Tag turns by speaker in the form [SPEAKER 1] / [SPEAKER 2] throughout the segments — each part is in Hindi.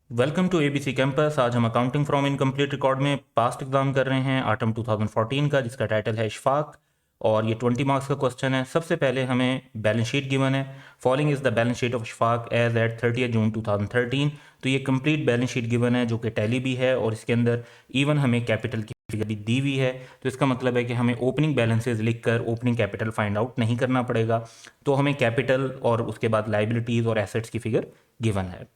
[SPEAKER 1] Welcome to ABC campus. आज हम अकाउंटिंग फ्रॉम इनकम्प्लीट रिकॉर्ड में पास्ट एग्जाम कर रहे हैं ऑटम 2014 का, जिसका टाइटल है इशफाक और ये 20 मार्क्स का क्वेश्चन है। सबसे पहले हमें बैलेंस शीट गिवन है। Following is the balance sheet of Ishfaq as at 30 June 2013। तो ये कंप्लीट बैलेंस शीट गिवन है जो कि टैली भी है और इसके अंदर इवन हमें कैपिटल की फिगर भी दी हुई है। तो इसका मतलब है कि हमें ओपनिंग बैलेंसेज लिखकर ओपनिंग कैपिटल फाइंड आउट नहीं करना पड़ेगा। तो हमें कैपिटल और उसके बाद लाइबिलिटीज़ और एसेट्स की फिगर गिवन है।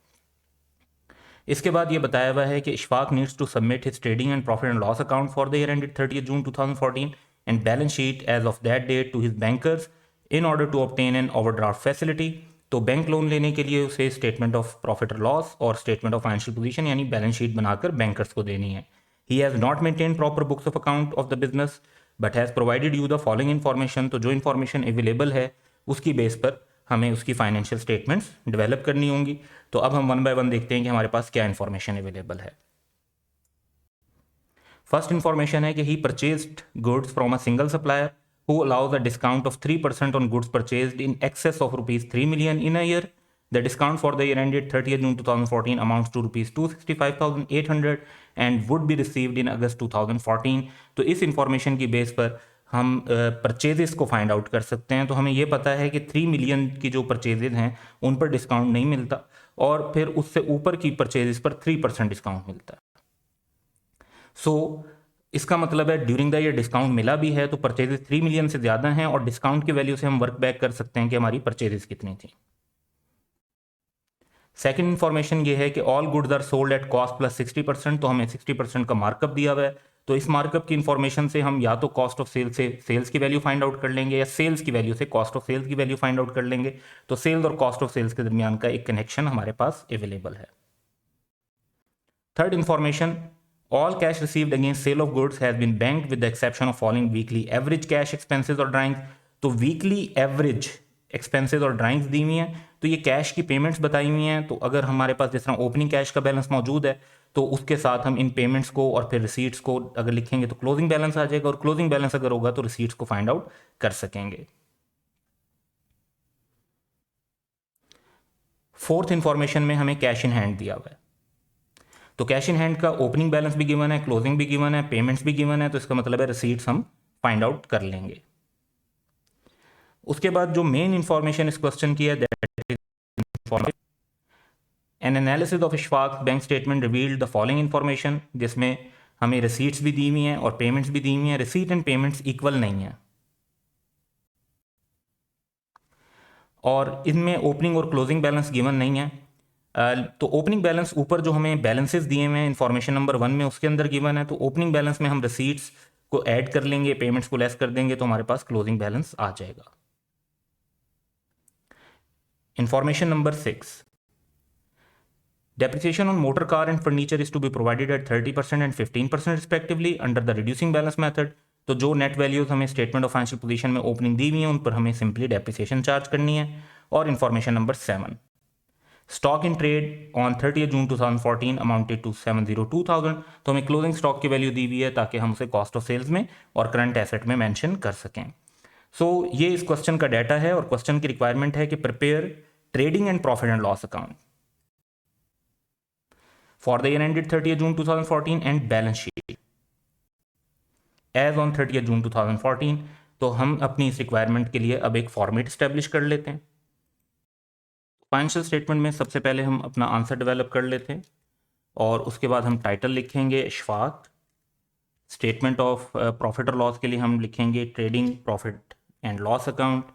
[SPEAKER 1] इसके बाद ये बताया हुआ है कि Ishfaq needs to submit his trading and profit and loss account for the year ended 30 June 2014 and balance sheet as of that date to his bankers in order to obtain an overdraft facility. तो बैंक लोन लेने के लिए उसे स्टेटमेंट ऑफ प्रॉफिट और लॉस और स्टेटमेंट ऑफ फाइनेंशियल पोजीशन यानी बैलेंस शीट बनाकर बैंकर्स को देनी है। He has not maintain proper books of account of the business but has provided you the following information. तो जो इन्फॉर्मेशन अवेलेबल है उसकी बेस पर हमें उसकी फाइनेंशियल स्टेटमेंट्स डेवलप करनी होंगी। तो अब हम वन बाय वन देखते हैं कि हमारे पास क्या इन्फॉर्मेशन अवेलेबल है। फर्स्ट इन्फॉर्मेशन है कि he purchased goods from a single supplier who allows a discount of 3% on goods purchased in excess of rupees 3 million in a year. The discount for the year ended 30th June 2014 amounts to rupees 265,800 and would be received in August 2014. तो इस इंफॉर्मेशन की बेस पर हम परचेजेस को फाइंड आउट कर सकते हैं। तो हमें यह पता है कि 3 मिलियन की जो परचेजेज हैं उन पर डिस्काउंट नहीं मिलता और फिर उससे ऊपर की परचेजेस पर 3% डिस्काउंट मिलता है। सो इसका मतलब है ड्यूरिंग द ईयर डिस्काउंट मिला भी है तो परचेजेस 3 मिलियन से ज़्यादा हैं और डिस्काउंट की वैल्यू से हम वर्क बैक कर सकते हैं कि हमारी परचेजेस कितनी थी। सेकंड इन्फॉर्मेशन ये है कि all goods are sold at cost plus 60%। तो हमें 60% का मार्कअप दिया हुआ है। तो इस मार्कअप की इन्फॉर्मेशन से हम या तो कॉस्ट ऑफ सेल से सेल्स की वैल्यू फाइंड आउट कर लेंगे या सेल्स की वैल्यू से कॉस्ट ऑफ सेल्स की वैल्यू फाइंड आउट कर लेंगे। तो सेल्स और कॉस्ट ऑफ सेल्स के दरमियान का एक कनेक्शन हमारे पास अवेलेबल है। Third information, all cash received against sale of goods has been banked with the exception of following weekly average cash expenses और drawings। तो वीकली एवरेज एक्सपेंसेस और ड्राइंग्स दी हुई हैं। तो ये कैश की पेमेंट्स बताई हुई हैं। तो अगर हमारे पास जिस तरह ओपनिंग कैश का बैलेंस मौजूद है तो उसके साथ हम इन पेमेंट्स को और फिर रिसीट्स को अगर लिखेंगे तो क्लोजिंग बैलेंस आ जाएगा और क्लोजिंग बैलेंस अगर होगा तो रिसीट्स को फाइंड आउट कर सकेंगे। फोर्थ इंफॉर्मेशन में हमें कैश इन हैंड दिया हुआ है। तो कैश इन हैंड का ओपनिंग बैलेंस भी गिवन है, क्लोजिंग भी गिवन है, पेमेंट्स भी गिवन है। तो इसका मतलब है रिसीट्स हम फाइंड आउट कर लेंगे। उसके बाद जो मेन इंफॉर्मेशन इस क्वेश्चन की है that is an analysis of Ishfaq bank statement revealed the following information, जिसमें हमें रिसीट्स भी दी हुई हैं और पेमेंट्स भी दी हुई हैं। रिसीट एंड पेमेंट्स इक्वल नहीं है और इनमें ओपनिंग और क्लोजिंग बैलेंस गिवन नहीं है। तो ओपनिंग बैलेंस ऊपर जो हमें बैलेंसेस दिए हुए हैं इंफॉर्मेशन नंबर 1 में उसके अंदर गिवन है। तो ओपनिंग बैलेंस में हम रिसीट्स को ऐड कर लेंगे, पेमेंट्स को लेस कर देंगे तो हमारे पास क्लोजिंग बैलेंस आ जाएगा। Information number 6, depreciation on motor car and furniture is to be provided at 30% and 15% respectively under the reducing balance method। तो जो नेट वैल्यूज हमें स्टेटमेंट ऑफ फाइनेंशियल पोजीशन में ओपनिंग दी हुई है उन पर हमें सिंपली डेप्रिसिएशन चार्ज करनी है। और information number 7, stock in trade on 30 June 2014 amounted to 702,000। तो हमें क्लोजिंग स्टॉक की वैल्यू दी हुई है ताकि हम उसे कॉस्ट ऑफ सेल्स में और करंट एसेट में मेंशन कर सकें। सो ये इस क्वेश्चन का डाटा है और क्वेश्चन की रिक्वायरमेंट है कि prepare trading and profit and loss account for the year ended 30th June 2014 and balance sheet as on 30th June 2014। तो हम अपनी इस रिक्वायरमेंट के लिए अब एक फॉर्मेट स्टैब्लिश कर लेते हैं। फाइनेंशियल स्टेटमेंट में सबसे पहले हम अपना आंसर डेवलप कर लेते हैं और उसके बाद हम टाइटल लिखेंगे इशफाक। स्टेटमेंट ऑफ प्रॉफिट और लॉस के लिए हम लिखेंगे trading profit and loss account.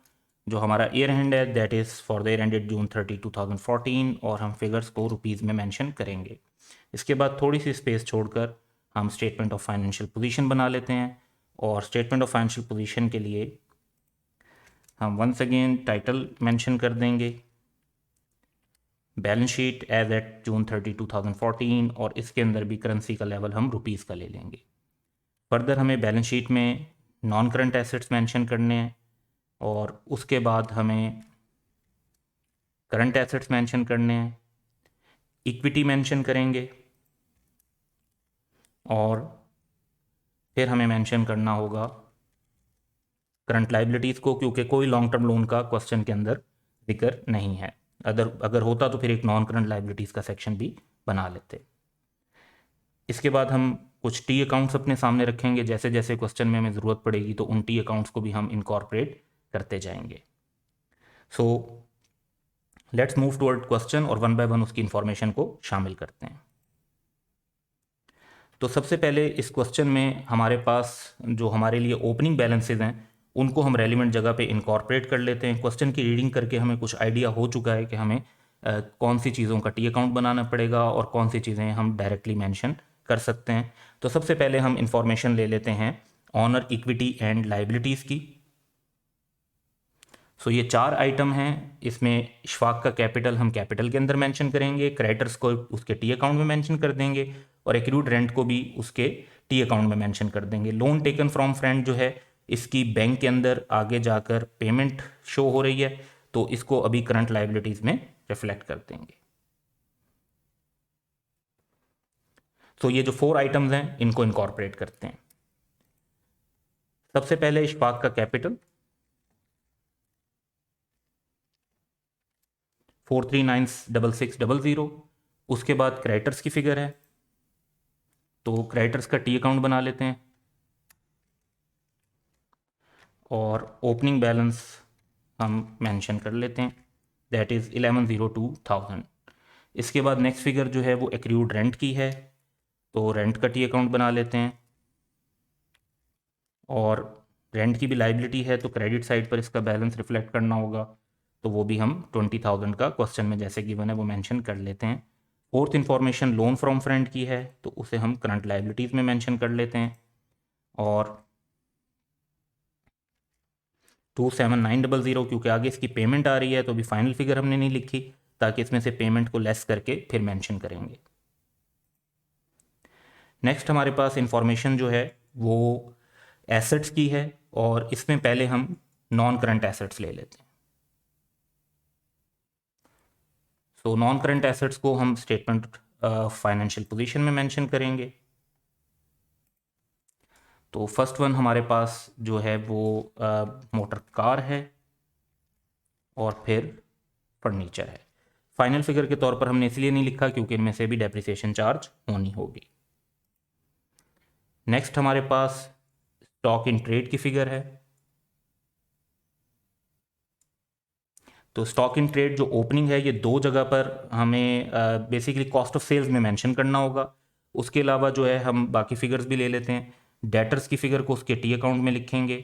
[SPEAKER 1] जो हमारा ईयर हैंड है that is for the year ended June 30 2014 और हम फिगर्स को रुपीज़ में मेंशन करेंगे। इसके बाद थोड़ी सी स्पेस छोड़कर हम स्टेटमेंट ऑफ फाइनेंशियल पोजीशन बना लेते हैं और स्टेटमेंट ऑफ फाइनेंशियल पोजीशन के लिए हम वंस अगेन टाइटल मेंशन कर देंगे balance sheet as at June 30 2014 और इसके अंदर भी करेंसी का लेवल हम रुपीज़ का ले लेंगे। फर्दर हमें बैलेंस शीट में नॉन करंट एसेट्स मेंशन करने हैं और उसके बाद हमें करंट एसेट्स मेंशन करने हैं, इक्विटी मेंशन करेंगे और फिर हमें मेंशन करना होगा करंट लाइबिलिटीज़ को, क्योंकि कोई लॉन्ग टर्म लोन का क्वेश्चन के अंदर जिक्र नहीं है। अगर होता तो फिर एक नॉन करंट लाइबिलिटीज़ का सेक्शन भी बना लेते। इसके बाद हम कुछ टी अकाउंट्स अपने सामने रखेंगे, जैसे जैसे क्वेश्चन में हमें ज़रूरत पड़ेगी तो उन टी अकाउंट्स को भी हम इनकॉर्पोरेट करते जाएंगे। So let's move toward question और वन बाय वन उसकी इंफॉर्मेशन को शामिल करते हैं। तो सबसे पहले इस क्वेश्चन में हमारे पास जो हमारे लिए ओपनिंग बैलेंसेज हैं उनको हम रेलिवेंट जगह पे इनकॉर्पोरेट कर लेते हैं। क्वेश्चन की रीडिंग करके हमें कुछ आइडिया हो चुका है कि हमें कौन सी चीज़ों का टी अकाउंट बनाना पड़ेगा और कौन सी चीज़ें हम डायरेक्टली मेंशन कर सकते हैं। तो सबसे पहले हम इंफॉर्मेशन ले लेते हैं ऑनर, इक्विटी एंड लाइबिलिटीज़ की। सो ये 4 आइटम हैं। इसमें इशफाक का कैपिटल हम कैपिटल के अंदर मेंशन करेंगे, क्रेडिटर्स को उसके टी अकाउंट में मेंशन कर देंगे और एक्रूड रेंट को भी उसके टी अकाउंट में मेंशन कर देंगे। लोन टेकन फ्रॉम फ्रेंड जो है इसकी बैंक के अंदर आगे जाकर पेमेंट शो हो रही है, तो इसको अभी करंट लाइबिलिटीज़ में रिफ्लेक्ट कर देंगे। तो ये जो 4 आइटम्स हैं इनको इनकॉर्पोरेट करते हैं। सबसे पहले इशफाक का कैपिटल 4396,600। उसके बाद क्रेडिटर्स की फिगर है, तो क्रेडिटर्स का टी अकाउंट बना लेते हैं और ओपनिंग बैलेंस हम मेंशन कर लेते हैं, दैट इज़ 1102,000। इसके बाद नेक्स्ट फिगर जो है वो एक्रूड रेंट की है, तो रेंट का टी अकाउंट बना लेते हैं और रेंट की भी लाइबिलिटी है तो क्रेडिट साइड पर इसका बैलेंस रिफ्लेक्ट करना होगा, तो वो भी हम 20,000 का क्वेश्चन में जैसे गिवन है वो मेंशन कर लेते हैं। Fourth information loan from friend की है, तो उसे हम करंट लाइबिलिटीज़ में मेंशन कर लेते हैं और 27,900 क्योंकि आगे इसकी पेमेंट आ रही है तो अभी फाइनल फिगर हमने नहीं लिखी, ताकि इसमें से पेमेंट को लेस करके फिर मेंशन करेंगे। नेक्स्ट हमारे पास इंफॉर्मेशन जो है वो एसेट्स की है और इसमें पहले हम नॉन करंट एसेट्स ले लेते हैं। तो नॉन करंट एसेट्स को हम स्टेटमेंट फाइनेंशियल पोजीशन में मेंशन करेंगे। तो फर्स्ट वन हमारे पास जो है वो मोटर कार है और फिर फर्नीचर है। फाइनल फिगर के तौर पर हमने इसलिए नहीं लिखा क्योंकि इनमें से भी डेप्रिसिएशन चार्ज होनी होगी। नेक्स्ट हमारे पास स्टॉक इन ट्रेड की फिगर है, तो स्टॉक इन ट्रेड जो ओपनिंग है ये 2 जगह पर हमें बेसिकली कॉस्ट ऑफ सेल्स में मेंशन करना होगा। उसके अलावा जो है हम बाकी फिगर्स भी ले लेते हैं। डेटर्स की फिगर को उसके टी अकाउंट में लिखेंगे,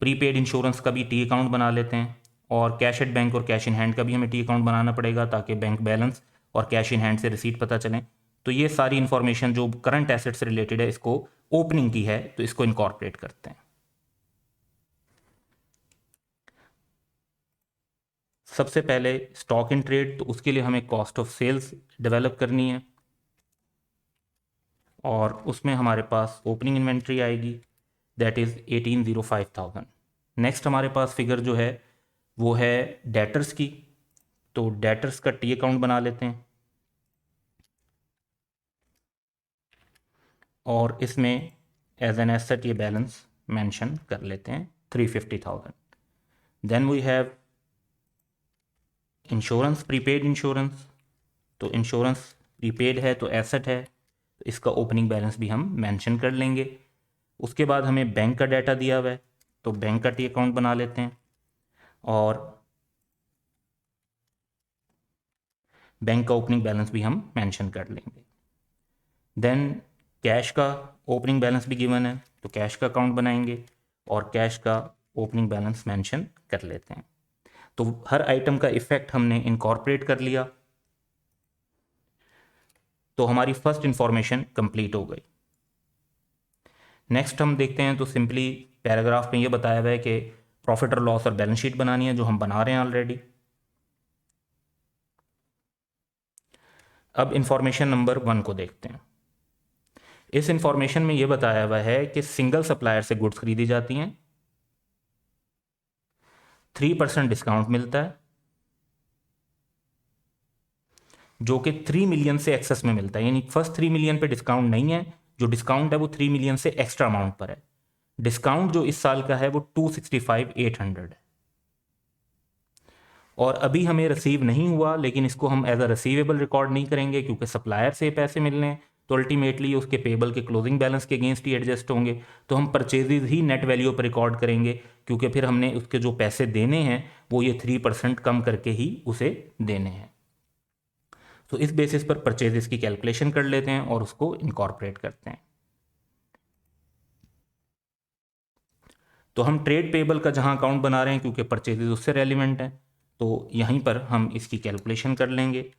[SPEAKER 1] प्रीपेड इंश्योरेंस का भी टी अकाउंट बना लेते हैं और कैश एट बैंक और कैश इन हैंड का भी हमें टी अकाउंट बनाना पड़ेगा ताकि बैंक बैलेंस और कैश इन हैंड से रिसीट पता चलें। तो ये सारी इन्फॉर्मेशन जो करंट एसेट से रिलेटेड है इसको ओपनिंग की है तो इसको इनकॉर्पोरेट करते हैं। सबसे पहले स्टॉक इन ट्रेड, तो उसके लिए हमें कॉस्ट ऑफ सेल्स डेवलप करनी है और उसमें हमारे पास ओपनिंग इन्वेंट्री आएगी, दैट इज़ 18,05,000। नेक्स्ट हमारे पास फिगर जो है वो है डेटर्स की, तो डेटर्स का टी अकाउंट बना लेते हैं और इसमें एज एन एसेट ये बैलेंस मेंशन कर लेते हैं 350,000। Then we have insurance, prepaid insurance, तो इंश्योरेंस प्रीपेड है तो एसेट है, तो इसका ओपनिंग बैलेंस भी हम मेंशन कर लेंगे। उसके बाद हमें बैंक का डाटा दिया हुआ है तो बैंक का टी अकाउंट बना लेते हैं और बैंक का ओपनिंग बैलेंस भी हम मेंशन कर लेंगे। देन कैश का ओपनिंग बैलेंस भी गिवन है तो कैश का अकाउंट बनाएंगे और कैश का ओपनिंग बैलेंस मेंशन कर लेते हैं। तो हर आइटम का इफेक्ट हमने इनकॉर्पोरेट कर लिया, तो हमारी फर्स्ट इंफॉर्मेशन कंप्लीट हो गई। नेक्स्ट हम देखते हैं तो सिंपली पैराग्राफ में ये बताया हुआ है कि प्रॉफिट और लॉस और बैलेंस शीट बनानी है, जो हम बना रहे हैं ऑलरेडी। अब इंफॉर्मेशन नंबर 1 को देखते हैं। इस इंफॉर्मेशन में यह बताया हुआ है कि सिंगल सप्लायर से गुड्स खरीदी जाती हैं, 3% डिस्काउंट मिलता है जो कि 3 मिलियन से एक्सेस में मिलता है, यानी फर्स्ट 3 मिलियन पे डिस्काउंट नहीं है, जो डिस्काउंट है वो 3 मिलियन से एक्स्ट्रा अमाउंट पर है। डिस्काउंट जो इस साल का है वो 265,800 है। और अभी हमें रिसीव नहीं हुआ, लेकिन इसको हम एज अ रिसीवेबल रिकॉर्ड नहीं करेंगे क्योंकि सप्लायर से पैसे मिलने हैं, तो अल्टीमेटली उसके पेबल के क्लोजिंग बैलेंस के अगेंस्ट ही एडजस्ट होंगे। तो हम परचेजेज ही नेट वैल्यू पर रिकॉर्ड करेंगे, क्योंकि फिर हमने उसके जो पैसे देने हैं वो ये 3% कम करके ही उसे देने हैं। तो इस बेसिस पर परचेजेस की कैलकुलेशन कर लेते हैं और उसको इनकॉर्पोरेट करते हैं। तो हम ट्रेड पेबल का जहां अकाउंट बना रहे हैं क्योंकि परचेजेस उससे रेलिवेंट है, तो यहीं पर हम इसकी कैलकुलेशन कर लेंगे।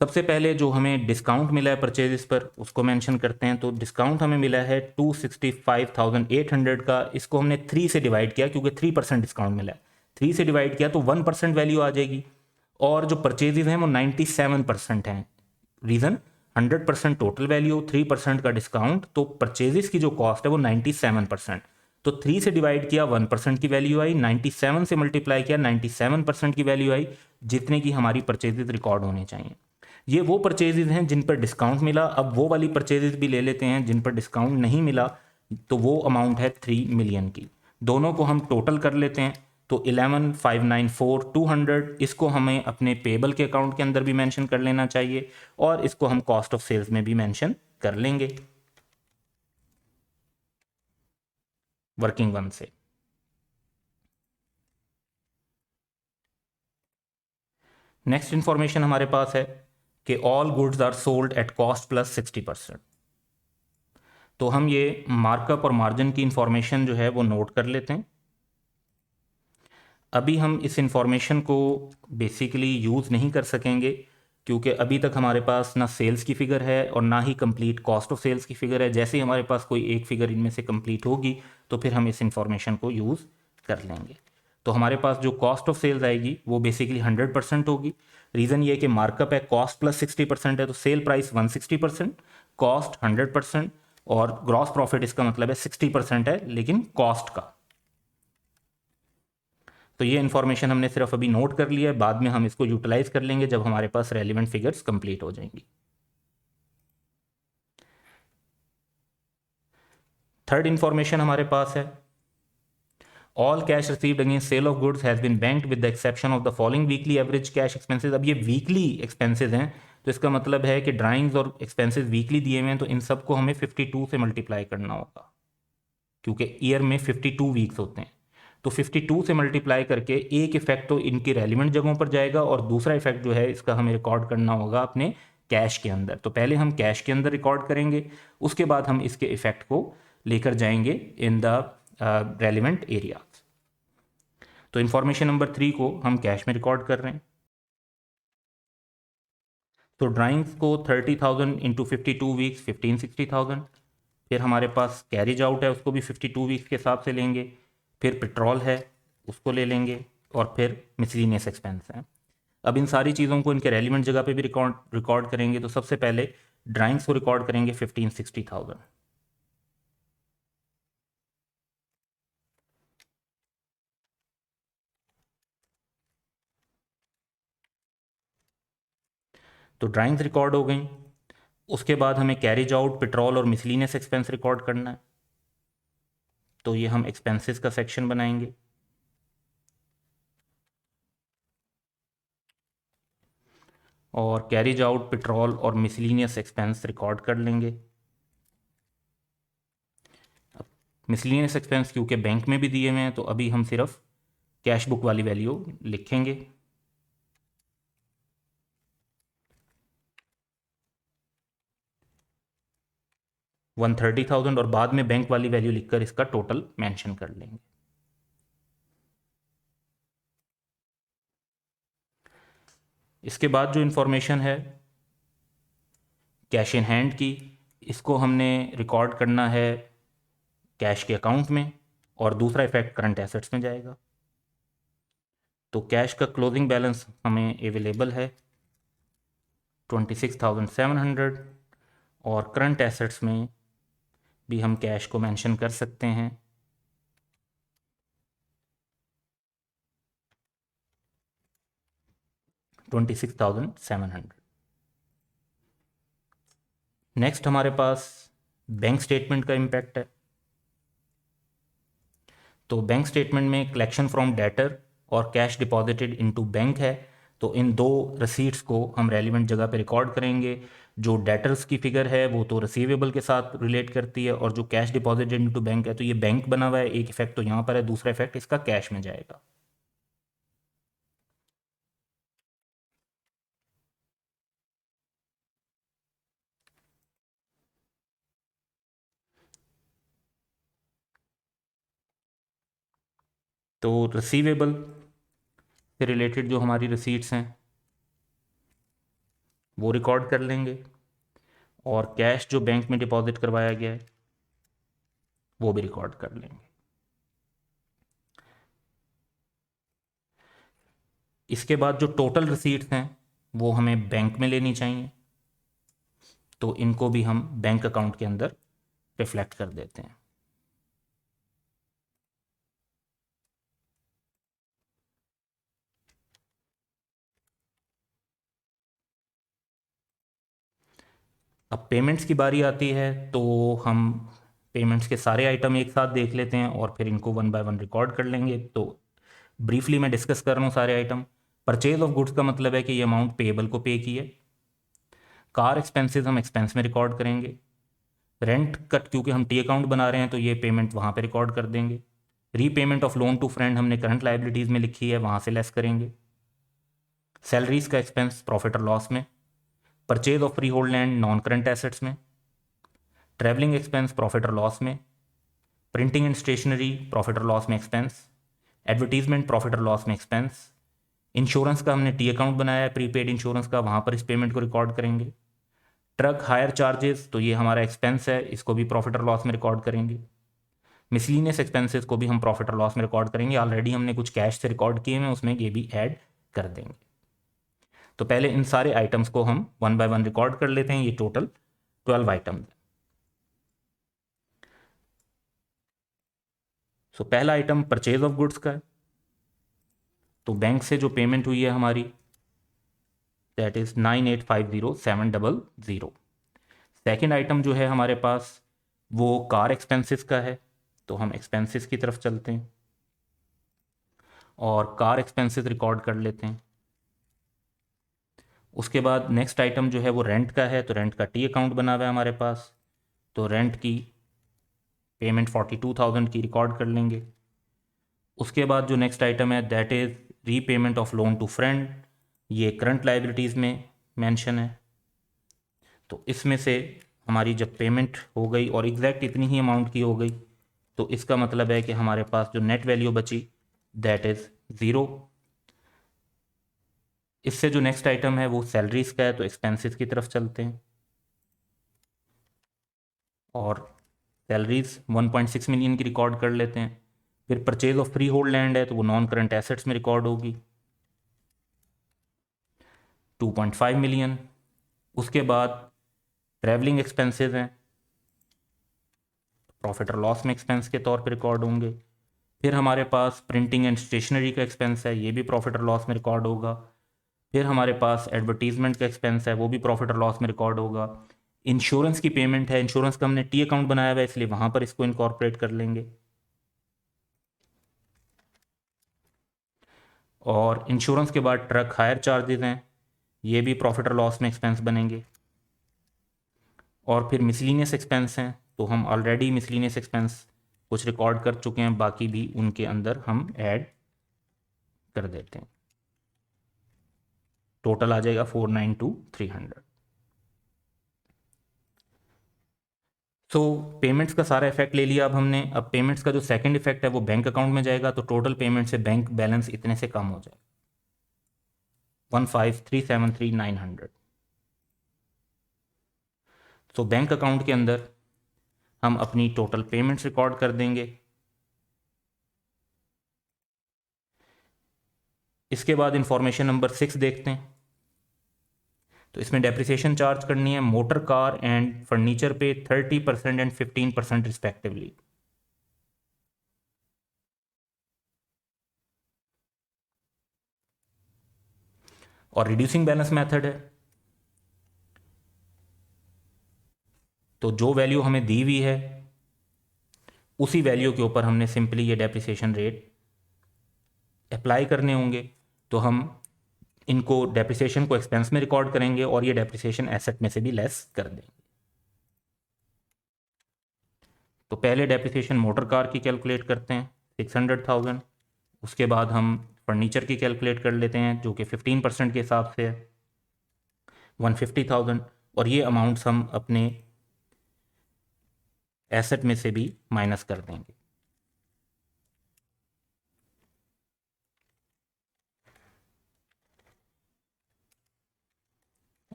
[SPEAKER 1] सबसे पहले जो हमें डिस्काउंट मिला है परचेजेस पर उसको मेंशन करते हैं। तो डिस्काउंट हमें मिला है 265,800 का। इसको हमने 3 से डिवाइड किया क्योंकि 3% डिस्काउंट मिला है। 3 से डिवाइड किया तो 1% वैल्यू आ जाएगी, और जो परचेजेज हैं वो 97% हैं। रीज़न 100% टोटल वैल्यू, 3% का डिस्काउंट, तो परचेजेस की जो कॉस्ट है वो 97%। तो 3 से डिवाइड किया 1% की वैल्यू आई, 97 से मल्टीप्लाई किया 97% की वैल्यू आई, जितने की हमारी परचेजेस रिकॉर्ड होने चाहिए। ये वो परचेजेज हैं जिन पर डिस्काउंट मिला। अब वो वाली परचेजेज भी ले लेते हैं जिन पर डिस्काउंट नहीं मिला, तो वो अमाउंट है 3 मिलियन की। दोनों को हम टोटल कर लेते हैं, तो 11,594,200 इसको हमें अपने पेबल के अकाउंट के अंदर भी मेंशन कर लेना चाहिए, और इसको हम कॉस्ट ऑफ सेल्स में भी मेंशन कर लेंगे वर्किंग वन से। नेक्स्ट इंफॉर्मेशन हमारे पास है कि all goods are sold at cost plus 60%। तो हम ये मार्कअप और मार्जिन की इंफॉर्मेशन जो है वो नोट कर लेते हैं। अभी हम इस इंफॉर्मेशन को बेसिकली यूज़ नहीं कर सकेंगे क्योंकि अभी तक हमारे पास ना सेल्स की फ़िगर है और ना ही कंप्लीट कॉस्ट ऑफ सेल्स की फ़िगर है। जैसे ही हमारे पास कोई एक फ़िगर इनमें से कंप्लीट होगी तो फिर हम इस इंफॉर्मेशन को यूज़ कर लेंगे। तो हमारे पास जो कॉस्ट ऑफ सेल्स आएगी वो बेसिकली 100% होगी। रीज़न ये है कि मार्कअप है कॉस्ट प्लस 60% है, तो सेल प्राइस 160%, कॉस्ट 100%, और ग्रॉस प्रॉफिट इसका मतलब है 60% है लेकिन कॉस्ट का। तो ये इन्फॉर्मेशन हमने सिर्फ अभी नोट कर लिया है, बाद में हम इसको यूटिलाइज कर लेंगे जब हमारे पास रेलिवेंट फिगर्स कंप्लीट हो जाएंगी। थर्ड इंफॉर्मेशन हमारे पास है, all cash received against sale of goods has been banked with the exception of the following weekly average cash expenses. अब ये वीकली एक्सपेंसेस हैं, तो इसका मतलब है कि ड्राइंग्स और एक्सपेंसेस वीकली दिए हुए हैं, तो इन सबको हमें 52 से मल्टीप्लाई करना होगा क्योंकि ईयर में 52 वीक्स होते हैं। तो 52 से मल्टीप्लाई करके एक इफेक्ट तो इनकी रेलिवेंट जगहों पर जाएगा, और दूसरा इफेक्ट जो है इसका हमें रिकॉर्ड करना होगा अपने कैश के अंदर। तो पहले हम कैश के अंदर रिकॉर्ड करेंगे, उसके बाद हम इसके इफेक्ट को लेकर जाएंगे इन द रेलिवेंट एरिया। तो इंफॉर्मेशन नंबर 3 को हम कैश में रिकॉर्ड कर रहे हैं। तो ड्राइंग्स को 30,000 इंटू 52 वीक्स 1560,000। फिर हमारे पास कैरिज आउट है, उसको भी 52 वीक्स के हिसाब से लेंगे। फिर पेट्रोल है, उसको ले लेंगे, और फिर मिसलिनियस एक्सपेंस है। अब इन सारी चीज़ों को इनके रेलिवेंट जगह पे भी रिकॉर्ड रिकॉर्ड करेंगे। तो सबसे पहले ड्राइंग्स को रिकॉर्ड करेंगे 1560,000। तो ड्राइंग्स रिकॉर्ड हो गई। उसके बाद हमें कैरिज आउट, पेट्रोल और मिसलिनियस एक्सपेंस रिकॉर्ड करना है। तो ये हम एक्सपेंसेस का सेक्शन बनाएंगे। और कैरिज आउट, पेट्रोल और मिसलिनियस एक्सपेंस रिकॉर्ड कर लेंगे। मिसलिनियस एक्सपेंस क्योंकि बैंक में भी दिए हुए हैं, तो अभी हम सिर्फ कैश बुक वाली वैल्यू लिखेंगे। $130,000, और बाद में बैंक वाली वैल्यू लिखकर इसका टोटल मेंशन कर लेंगे। इसके बाद जो इंफॉर्मेशन है कैश इन हैंड की, इसको हमने रिकॉर्ड करना है कैश के अकाउंट में, और दूसरा इफेक्ट करंट एसेट्स में जाएगा। तो कैश का क्लोजिंग बैलेंस हमें अवेलेबल है 26,700, और करंट एसेट्स में भी हम कैश को मेंशन कर सकते हैं 26,700। नेक्स्ट हमारे पास बैंक स्टेटमेंट का इम्पैक्ट है। तो बैंक स्टेटमेंट में कलेक्शन फ्रॉम डेटर और कैश डिपॉजिटेड इनटू बैंक है। तो इन दो रसीट्स को हम रेलिवेंट जगह पे रिकॉर्ड करेंगे। जो डेटर्स की फिगर है वो तो रिसीवेबल के साथ रिलेट करती है, और जो कैश डिपॉजिटेड इनटू बैंक है तो ये बैंक बना हुआ है। एक इफेक्ट तो यहाँ पर है, दूसरा इफेक्ट इसका कैश में जाएगा। तो रिसीवेबल से रिलेटेड जो हमारी रिसीट्स हैं वो रिकॉर्ड कर लेंगे, और कैश जो बैंक में डिपॉजिट करवाया गया है वो भी रिकॉर्ड कर लेंगे। इसके बाद जो टोटल रिसीट्स हैं वो हमें बैंक में लेनी चाहिए, तो इनको भी हम बैंक अकाउंट के अंदर रिफ्लेक्ट कर देते हैं। अब पेमेंट्स की बारी आती है, तो हम पेमेंट्स के सारे आइटम एक साथ देख लेते हैं और फिर इनको वन बाय वन रिकॉर्ड कर लेंगे। तो ब्रीफली मैं डिस्कस कर रहा हूँ सारे आइटम। परचेज ऑफ गुड्स का मतलब है कि ये अमाउंट पेएबल को पे की है। कार एक्सपेंसेस हम एक्सपेंस में रिकॉर्ड करेंगे। रेंट कट क्योंकि हम टी अकाउंट बना रहे हैं तो ये पेमेंट वहाँ पे रिकॉर्ड कर देंगे। Repayment of loan to friend हमने करंट लाइबिलिटीज़ में लिखी है, वहाँ से लेस करेंगे। सैलरीज का एक्सपेंस प्रॉफिट और लॉस में। Purchase of freehold land non current assets में। ट्रैवलिंग एक्सपेंस प्रॉफिट और लॉस में। प्रिंटिंग एंड स्टेशनरी प्रॉफिट और लॉस में एक्सपेंस। एडवर्टीजमेंट प्रॉफिट और लॉस में एक्सपेंस। इंश्योरेंस का हमने टी अकाउंट बनाया है, प्रीपेड इंश्योरेंस का, वहाँ पर इस पेमेंट को रिकॉर्ड करेंगे। ट्रक हायर चार्जेस, तो ये हमारा एक्सपेंस है, इसको भी प्रॉफिट और लॉस में रिकॉर्ड करेंगे। मिसलिनियस एक्सपेंसेस को भी हम प्रॉफिट और लॉस में रिकॉर्ड करेंगे। ऑलरेडी हमने कुछ कैश से रिकॉर्ड किए हैं, उसमें ये भी ऐड कर देंगे। तो पहले इन सारे आइटम्स को हम वन बाय वन रिकॉर्ड कर लेते हैं। ये टोटल 12 आइटम्स। सो पहला आइटम परचेज ऑफ गुड्स का है, तो बैंक से जो पेमेंट हुई है हमारी दैट इज 9850700। सेकेंड आइटम जो है हमारे पास वो कार एक्सपेंसेस का है, तो हम एक्सपेंसेस की तरफ चलते हैं और कार एक्सपेंसेस रिकॉर्ड कर लेते हैं। उसके बाद नेक्स्ट आइटम जो है वो रेंट का है, तो रेंट का टी अकाउंट बना हुआ है हमारे पास, तो रेंट की पेमेंट 42,000 की रिकॉर्ड कर लेंगे। उसके बाद जो नेक्स्ट आइटम है that is repayment of loan to friend, ये करंट लाइबिलिटीज़ में मेंशन है। तो इसमें से हमारी जब पेमेंट हो गई और एग्जैक्ट इतनी ही अमाउंट की हो गई, तो इसका मतलब है कि हमारे पास जो नेट वैल्यू बची दैट इज़ ज़ीरो। इससे जो नेक्स्ट आइटम है वो सैलरीज का है, तो एक्सपेंसेस की तरफ चलते हैं और सैलरीज 1.6 मिलियन की रिकॉर्ड कर लेते हैं। फिर purchase of freehold land है, तो वो नॉन करंट एसेट्स में रिकॉर्ड होगी 2.5 मिलियन। उसके बाद ट्रैवलिंग एक्सपेंसेस हैं, प्रॉफिट और लॉस में एक्सपेंस के तौर पे रिकॉर्ड होंगे। फिर हमारे पास प्रिंटिंग एंड स्टेशनरी का एक्सपेंस है, ये भी प्रॉफिट और लॉस में रिकॉर्ड होगा। फिर हमारे पास एडवर्टीजमेंट का एक्सपेंस है, वो भी प्रॉफिट और लॉस में रिकॉर्ड होगा। इंश्योरेंस की पेमेंट है, इंश्योरेंस का हमने टी अकाउंट बनाया हुआ है इसलिए वहाँ पर इसको इनकॉर्पोरेट कर लेंगे। और इंश्योरेंस के बाद ट्रक हायर चार्जेस हैं, ये भी प्रॉफिट और लॉस में एक्सपेंस बनेंगे। और फिर मिसलिनियस एक्सपेंस हैं, तो हम ऑलरेडी मिसलिनियस एक्सपेंस कुछ रिकॉर्ड कर चुके हैं, बाकी भी उनके अंदर हम ऐड कर देते हैं। टोटल आ जाएगा 492,300। सो पेमेंट्स का सारा इफेक्ट ले लिया अब हमने। अब पेमेंट्स का जो सेकंड इफेक्ट है वो बैंक अकाउंट में जाएगा, तो टोटल पेमेंट से बैंक बैलेंस इतने से कम हो जाएगा 15,373,900। सो बैंक अकाउंट के अंदर हम अपनी टोटल पेमेंट्स रिकॉर्ड कर देंगे। इसके बाद इंफॉर्मेशन नंबर 6 देखते हैं। तो इसमें डेप्रिसिएशन चार्ज करनी है मोटर कार एंड फर्नीचर पे 30% एंड 15% रिस्पेक्टिवली। और रिड्यूसिंग बैलेंस मेथड है, तो जो वैल्यू हमें दी हुई है उसी वैल्यू के ऊपर हमने सिंपली ये डेप्रिसिएशन रेट अप्लाई करने होंगे तो हम इनको डेप्रिसिएशन को एक्सपेंस में रिकॉर्ड करेंगे और ये डेप्रिसिएशन एसेट में से भी लेस कर देंगे। तो पहले डेप्रिसिएशन मोटर कार की कैलकुलेट करते हैं 600,000। उसके बाद हम फर्नीचर की कैलकुलेट कर लेते हैं जो कि 15% के हिसाब से है 150,000, और ये अमाउंट्स हम अपने एसेट में से भी माइनस कर देंगे।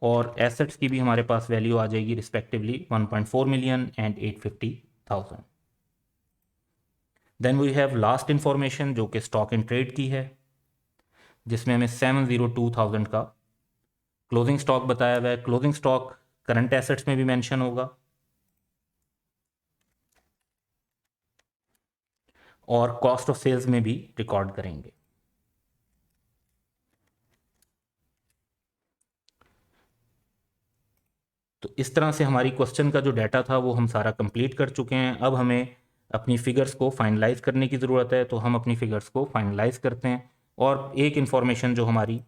[SPEAKER 1] और एसेट्स की भी हमारे पास वैल्यू आ जाएगी respectively 1.4 million and 850,000। Then we have last information जो कि स्टॉक एंड ट्रेड की है, जिसमें हमें 702,000 का क्लोजिंग स्टॉक बताया हुआ है। क्लोजिंग स्टॉक करंट एसेट्स में भी मेंशन होगा और कॉस्ट ऑफ सेल्स में भी रिकॉर्ड करेंगे। तो इस तरह से हमारी क्वेश्चन का जो डाटा था वो हम सारा कंप्लीट कर चुके हैं। अब हमें अपनी फिगर्स को फाइनलाइज करने की ज़रूरत है, तो हम अपनी फिगर्स को फाइनलाइज करते हैं। और एक इन्फॉर्मेशन जो हमारी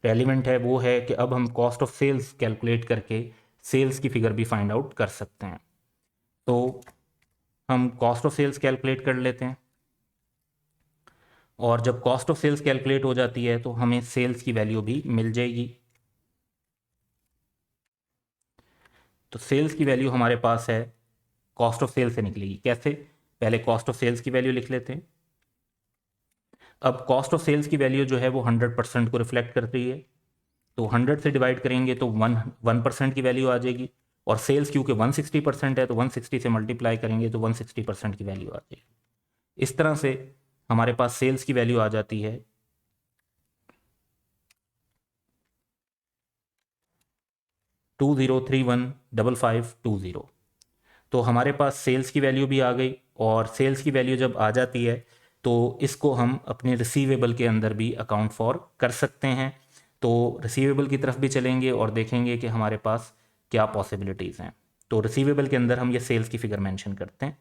[SPEAKER 1] रेलिवेंट है वो है कि अब हम कॉस्ट ऑफ सेल्स कैलकुलेट करके सेल्स की फिगर भी फाइंड आउट कर सकते हैं। तो हम कॉस्ट ऑफ सेल्स कैलकुलेट कर लेते हैं, और जब कॉस्ट ऑफ सेल्स कैलकुलेट हो जाती है तो हमें सेल्स की वैल्यू भी मिल जाएगी। तो सेल्स की वैल्यू हमारे पास है, कॉस्ट ऑफ सेल्स से निकलेगी। कैसे? पहले कॉस्ट ऑफ सेल्स की वैल्यू लिख लेते हैं। अब कॉस्ट ऑफ सेल्स की वैल्यू जो है वो 100% को रिफ्लेक्ट कर रही है, तो 100 से डिवाइड करेंगे तो 1% की वैल्यू आ जाएगी। और सेल्स क्योंकि 160% है तो 160 से मल्टीप्लाई करेंगे तो 160% की वैल्यू आ जाएगी। इस तरह से हमारे पास सेल्स की वैल्यू आ जाती है 20315520। तो हमारे पास सेल्स की वैल्यू भी आ गई, और सेल्स की वैल्यू जब आ जाती है तो इसको हम अपने रिसीवेबल के अंदर भी अकाउंट फॉर कर सकते हैं। तो रिसीवेबल की तरफ भी चलेंगे और देखेंगे कि हमारे पास क्या पॉसिबिलिटीज़ हैं। तो रिसीवेबल के अंदर हम ये सेल्स की फिगर मेंशन करते हैं।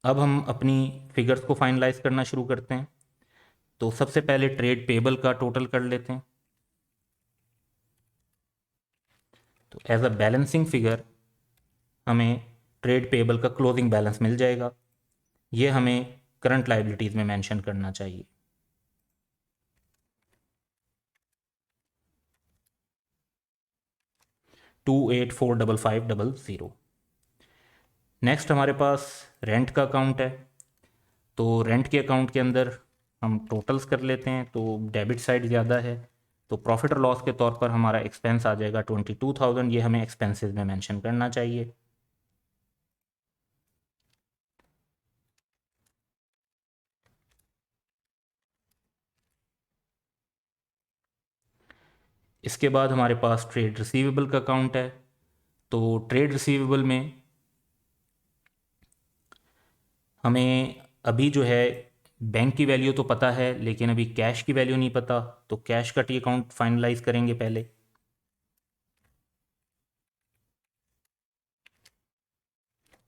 [SPEAKER 1] अब हम अपनी फिगर्स को फाइनलाइज करना शुरू करते हैं। तो सबसे पहले ट्रेड पेबल का टोटल कर लेते हैं। तो एज अ बैलेंसिंग फिगर हमें ट्रेड पेबल का क्लोजिंग बैलेंस मिल जाएगा। ये हमें करंट लाइबिलिटीज़ में मेंशन करना चाहिए। $284,550। नेक्स्ट हमारे पास रेंट का अकाउंट है। तो रेंट के अकाउंट के अंदर हम टोटल्स कर लेते हैं, तो डेबिट साइड ज़्यादा है, तो प्रॉफिट और लॉस के तौर पर हमारा एक्सपेंस आ जाएगा 22,000। ये हमें एक्सपेंसेस में मेंशन करना चाहिए। इसके बाद हमारे पास ट्रेड रिसीवेबल का अकाउंट है। तो ट्रेड रिसीवेबल में हमें अभी जो है बैंक की वैल्यू तो पता है, लेकिन अभी कैश की वैल्यू नहीं पता। तो कैश का टी अकाउंट फाइनलाइज करेंगे पहले।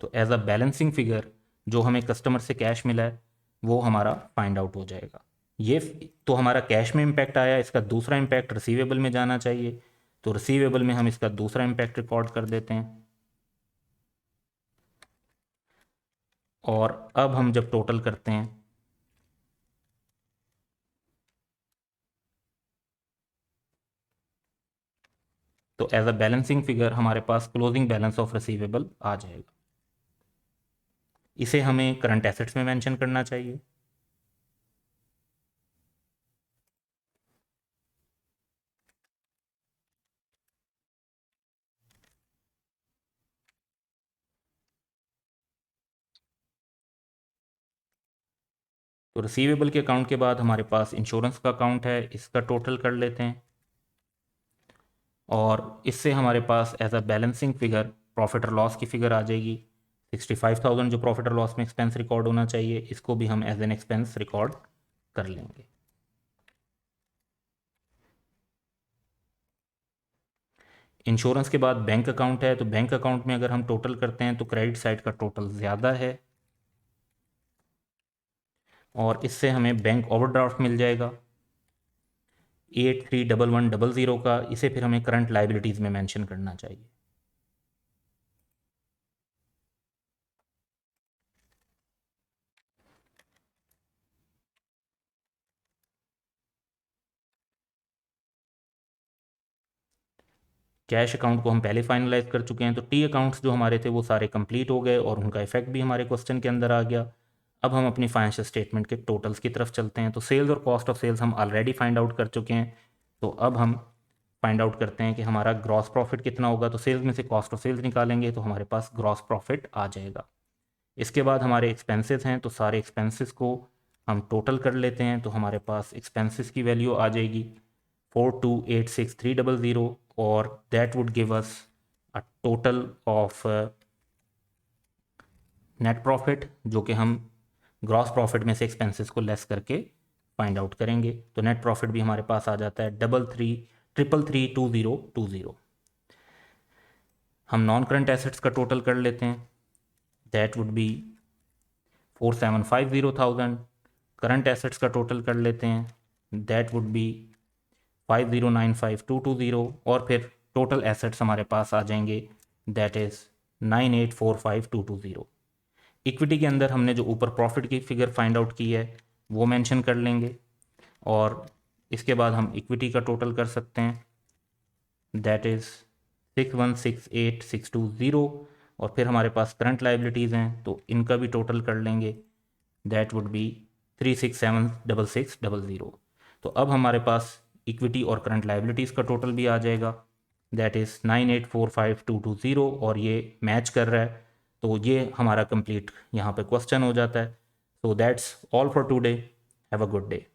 [SPEAKER 1] तो एज अ बैलेंसिंग फिगर जो हमें कस्टमर से कैश मिला है वो हमारा फाइंड आउट हो जाएगा। ये तो हमारा कैश में इम्पैक्ट आया, इसका दूसरा इम्पैक्ट रिसीवेबल में जाना चाहिए। तो रिसीवेबल में हम इसका दूसरा इम्पैक्ट रिकॉर्ड कर देते हैं। और अब हम जब टोटल करते हैं तो एज अ बैलेंसिंग फिगर हमारे पास क्लोजिंग बैलेंस ऑफ रिसीवेबल आ जाएगा। इसे हमें करंट एसेट्स में मेंशन करना चाहिए। तो रिसीवेबल के अकाउंट के बाद हमारे पास इंश्योरेंस का अकाउंट है, इसका टोटल कर लेते हैं। और इससे हमारे पास as a balancing figure profit और लॉस की फिगर आ जाएगी 65,000। जो प्रॉफिट और लॉस में एक्सपेंस रिकॉर्ड होना चाहिए, इसको भी हम एज एन एक्सपेंस रिकॉर्ड कर लेंगे। इंश्योरेंस के बाद बैंक अकाउंट है, तो बैंक अकाउंट में अगर हम टोटल करते हैं तो क्रेडिट साइड का टोटल ज़्यादा है और इससे हमें बैंक ओवरड्राफ्ट मिल जाएगा 831100 का। इसे फिर हमें करंट लाइबिलिटीज़ में मेंशन करना चाहिए। कैश अकाउंट को हम पहले फाइनलाइज कर चुके हैं, तो टी अकाउंट्स जो हमारे थे वो सारे कंप्लीट हो गए और उनका इफेक्ट भी हमारे क्वेश्चन के अंदर आ गया। अब हम अपनी फाइनेंशियल स्टेटमेंट के टोटल्स की तरफ चलते हैं। तो सेल्स और कॉस्ट ऑफ सेल्स हम ऑलरेडी फाइंड आउट कर चुके हैं, तो अब हम फाइंड आउट करते हैं कि हमारा ग्रॉस प्रॉफिट कितना होगा। तो सेल्स में से कॉस्ट ऑफ सेल्स निकालेंगे तो हमारे पास ग्रॉस प्रॉफिट आ जाएगा। इसके बाद हमारे एक्सपेंसेस हैं, तो सारे एक्सपेंसेस को हम टोटल कर लेते हैं, तो हमारे पास एक्सपेंसेस की वैल्यू आ जाएगी 4286,300 और that would give us a total of net profit, जो कि हम ग्रॉस प्रॉफिट में से एक्सपेंसेस को लेस करके फाइंड आउट करेंगे। तो नेट प्रॉफिट भी हमारे पास आ जाता है 33332020। हम नॉन करंट एसेट्स का टोटल कर लेते हैं, that would be 4750,000। Current assets का टोटल कर लेते हैं, दैट वुड बी 5095,220 और फिर टोटल एसेट्स हमारे पास आ जाएंगे, दैट इज़ 9845,220। इक्विटी के अंदर हमने जो ऊपर प्रॉफिट की फिगर फाइंड आउट की है वो मेंशन कर लेंगे और इसके बाद हम इक्विटी का टोटल कर सकते हैं, दैट इज़ 6168,620 और फिर हमारे पास करंट लाइबिलिटीज़ हैं तो इनका भी टोटल कर लेंगे, दैट वुड बी 3676600। तो अब हमारे पास इक्विटी और करंट लाइबिलिटीज़ का टोटल भी आ जाएगा, दैट इज़ 9845,220 और ये मैच कर रहा है। तो ये हमारा कंप्लीट यहाँ पे क्वेश्चन हो जाता है। So that's all for today. Have a good day.